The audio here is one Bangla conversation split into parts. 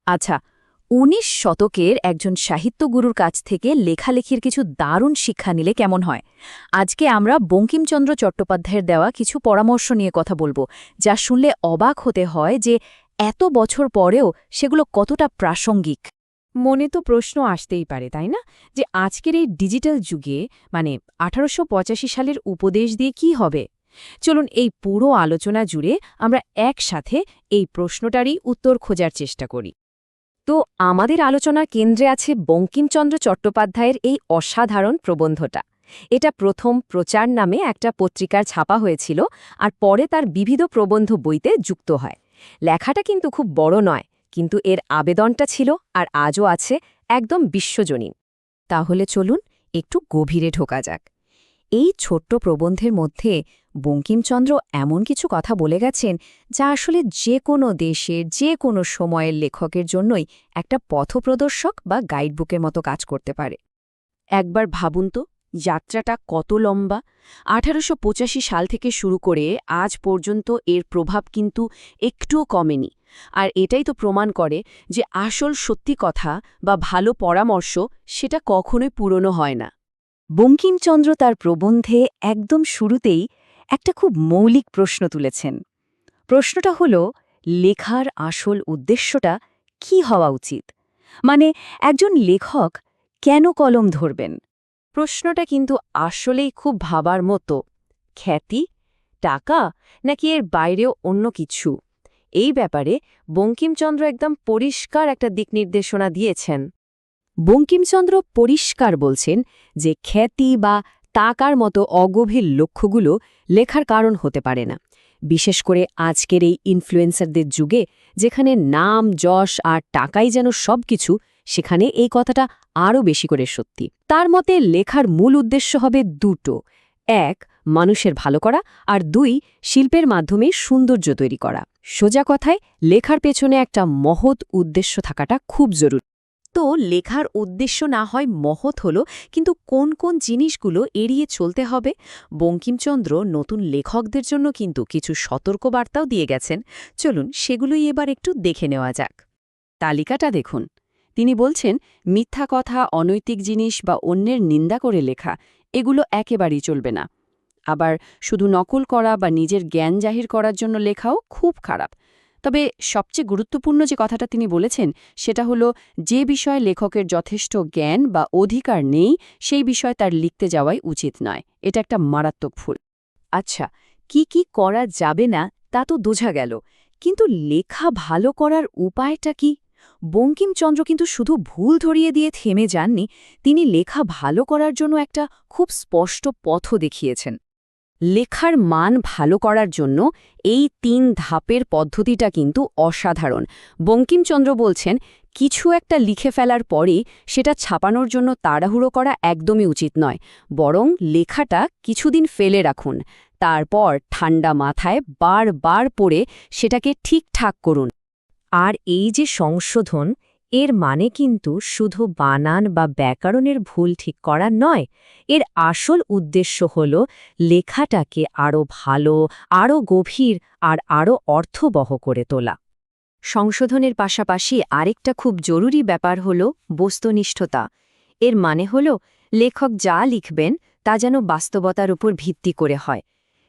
আচ্ছা, ১৯ শতকের একজন সাহিত্যগুরুর কাছ থেকে লেখালেখির কিছু দারুণ শিক্ষা নিলে কেমন হয়? আজকে আমরা বঙ্কিমচন্দ্র চট্টোপাধ্যায়ের দেওয়া কিছু পরামর্শ নিয়ে কথা বলবো, যা শুনলে অবাক হতে হয় যে এত বছর পরেও সেগুলো কতটা প্রাসঙ্গিক। মনে তো প্রশ্ন আসতেই পারে, তাই না? যে আজকের এই ডিজিটাল যুগে, মানে ১৮৮৫ সালের উপদেশ দিয়ে কি হবে? চলুন এই পুরো আলোচনা জুড়ে আমরা একসাথে এই প্রশ্নটারই উত্তর খোঁজার চেষ্টা করি। তো আমাদের আলোচনার কেন্দ্রে আছে বঙ্কিমচন্দ্র চট্টোপাধ্যায়ের এই অসাধারণ প্রবন্ধটা। এটা প্রথম প্রচার নামে একটা পত্রিকার ছাপা হয়েছিল, আর পরে তার বিবিধ প্রবন্ধ বইতে যুক্ত হয়। লেখাটা কিন্তু খুব বড় নয়, কিন্তু এর আবেদনটা ছিল আর আজও আছে একদম বিশ্বজনীন। তাহলে চলুন একটু গভীরে ঢোকা যাক। এই ছোট্ট প্রবন্ধের মধ্যে বঙ্কিমচন্দ্র এমন কিছু কথা বলে গেছেন যা আসলে যে কোনো দেশের যে কোনো সময়ের লেখকের জন্যই একটা পথপ্রদর্শক বা গাইডবুকের মতো কাজ করতে পারে। একবার ভাবুন তো, যাত্রাটা কত লম্বা। ১৮৮৫ সাল থেকে শুরু করে আজ পর্যন্ত এর প্রভাব কিন্তু একটুও কমেনি। আর এটাই তো প্রমাণ করে যে আসল সত্যি কথা বা ভালো পরামর্শ সেটা কখনোই পুরনো হয় না। বঙ্কিমচন্দ্র তার প্রবন্ধে একদম শুরুতেই একটা খুব মৌলিক প্রশ্ন তুলেছেন। প্রশ্নটা হল, লেখার আসল উদ্দেশ্যটা কি হওয়া উচিত? মানে, একজন লেখক কেন কলম ধরবেন? প্রশ্নটা কিন্তু আসলেই খুব ভাবার মতো। খ্যাতি, টাকা, নাকি এর বাইরেও অন্য কিছু? এই ব্যাপারে বঙ্কিমচন্দ্র একদম পরিষ্কার একটা দিক নির্দেশনা দিয়েছেন। বঙ্কিমচন্দ্র পরিষ্কার বলছেন যে খ্যাতি বা টাকার মতো অগভীর লক্ষ্যগুলো লেখার কারণ হতে পারে না। বিশেষ করে আজকের এই ইনফ্লুয়েন্সারদের যুগে, যেখানে নাম, যশ আর টাকাই যেন সবকিছু, সেখানে এই কথাটা আরও বেশি করে সত্যি। তার মতে লেখার মূল উদ্দেশ্য হবে দুটো: এক, মানুষের ভালো করা, আর দুই, শিল্পের মাধ্যমে সৌন্দর্য তৈরি করা। সোজা কথায়, লেখার পেছনে একটা মহৎ উদ্দেশ্য থাকাটা খুব জরুরি। তো লেখার উদ্দেশ্য না হয় মহৎ হলো, কিন্তু কোন কোন জিনিসগুলো এড়িয়ে চলতে হবে? বঙ্কিমচন্দ্র নতুন লেখকদের জন্য কিন্তু কিছু সতর্কবার্তাও দিয়ে গেছেন। চলুন সেগুলোই এবার একটু দেখে নেওয়া যাক। তালিকাটা দেখুন। তিনি বলছেন, মিথ্যা কথা, অনৈতিক জিনিস বা অন্যের নিন্দা করে লেখা, এগুলো একেবারেই চলবে না। আবার শুধু নকল করা বা নিজের জ্ঞান জাহির করার জন্য লেখাও খুব খারাপ। তবে সবচেয়ে গুরুত্বপূর্ণ যে কথাটা তিনি বলেছেন, সেটা হলো, যে বিষয়ে লেখকের যথেষ্ট জ্ঞান বা অধিকার নেই, সেই বিষয়ে তার লিখতে যাওয়াই উচিত নয়। এটা একটা মারাত্মক ভুল। আচ্ছা, কি কি করা যাবে না তা তো বোঝা গেল, কিন্তু লেখা ভালো করার উপায়টা কি? বঙ্কিমচন্দ্র কিন্তু শুধু ভুল ধরিয়ে দিয়ে থেমে যাননি, তিনি লেখা ভালো করার জন্য একটা খুব স্পষ্ট পথও দেখিয়েছেন। লেখার মান ভালো করার জন্য এই ৩ ধাপের পদ্ধতিটা কিন্তু অসাধারণ। বঙ্কিমচন্দ্র বলছেন, কিছু একটা লিখে ফেলার পরেই সেটা ছাপানোর জন্য তাড়াহুড়ো করা একদমই উচিত নয়। বরং লেখাটা কিছুদিন ফেলে রাখুন, তারপর ঠান্ডা মাথায় বারবার পড়ে সেটাকে ঠিকঠাক করুন। আর এই যে সংশোধন, এর মানে কিন্তু শুধু বানান বা ব্যাকরণের ভুল ঠিক করা নয়। এর আসল উদ্দেশ্য হল লেখাটাকে আরও ভালো, আরও গভীর আর আরও অর্থবহ করে তোলা। সংশোধনের পাশাপাশি আরেকটা খুব জরুরি ব্যাপার হল বস্তুনিষ্ঠতা। এর মানে হল, লেখক যা লিখবেন তা যেন বাস্তবতার উপর ভিত্তি করে হয়,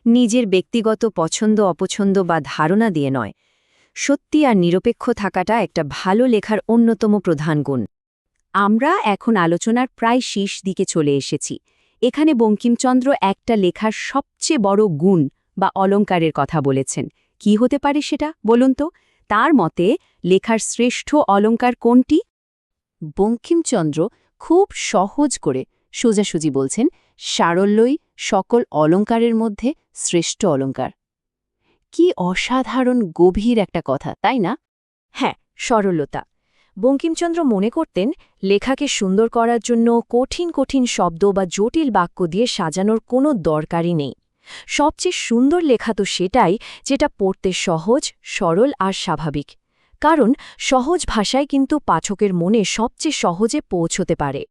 নিজের ব্যক্তিগত পছন্দ অপছন্দ বা ধারণা দিয়ে নয়। সত্যি আর নিরপেক্ষ থাকাটা একটা ভালো লেখার অন্যতম প্রধান গুণ। আমরা এখন আলোচনার প্রায় শেষ দিকে চলে এসেছি। এখানে বঙ্কিমচন্দ্র একটা লেখার সবচেয়ে বড় গুণ বা অলংকারের কথা বলেছেন। কি হতে পারে সেটা বলুন তো? তার মতে লেখার শ্রেষ্ঠ অলংকার কোনটি? বঙ্কিমচন্দ্র খুব সহজ করে সোজাসুজি বলছেন, সারল্যই সকল অলংকারের মধ্যে শ্রেষ্ঠ অলংকার। কি অসাধারণ গভীর একটা কথা, তাই না? হ্যাঁ, সরলতা। বঙ্কিমচন্দ্র মনে করতেন, লেখাকে সুন্দর করার জন্য কঠিন কঠিন শব্দ বা জটিল বাক্য দিয়ে সাজানোর কোনো দরকারই নেই। সবচেয়ে সুন্দর লেখা তো সেটাই যেটা পড়তে সহজ, সরল আর স্বাভাবিক। কারণ সহজ ভাষায় কিন্তু পাঠকের মনে সবচেয়ে সহজে পৌঁছতে পারে।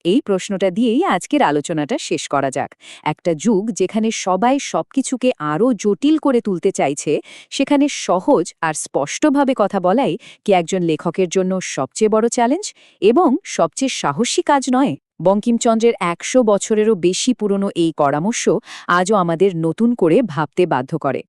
এই প্রশ্নটা দিয়েই আজকের আলোচনাটা শেষ করা যাক। একটা যুগ যেখানে সবাই সবকিছুকে আরও জটিল করে তুলতে চাইছে, সেখানে সহজ আর স্পষ্টভাবে কথা বলাই কি একজন লেখকের জন্য সবচেয়ে বড় চ্যালেঞ্জ এবং সবচেয়ে সাহসী কাজ নয়? বঙ্কিমচন্দ্রের ১০০ বছরেরও বেশি পুরনো এই পরামর্শ আজও আমাদের নতুন করে ভাবতে বাধ্য করে।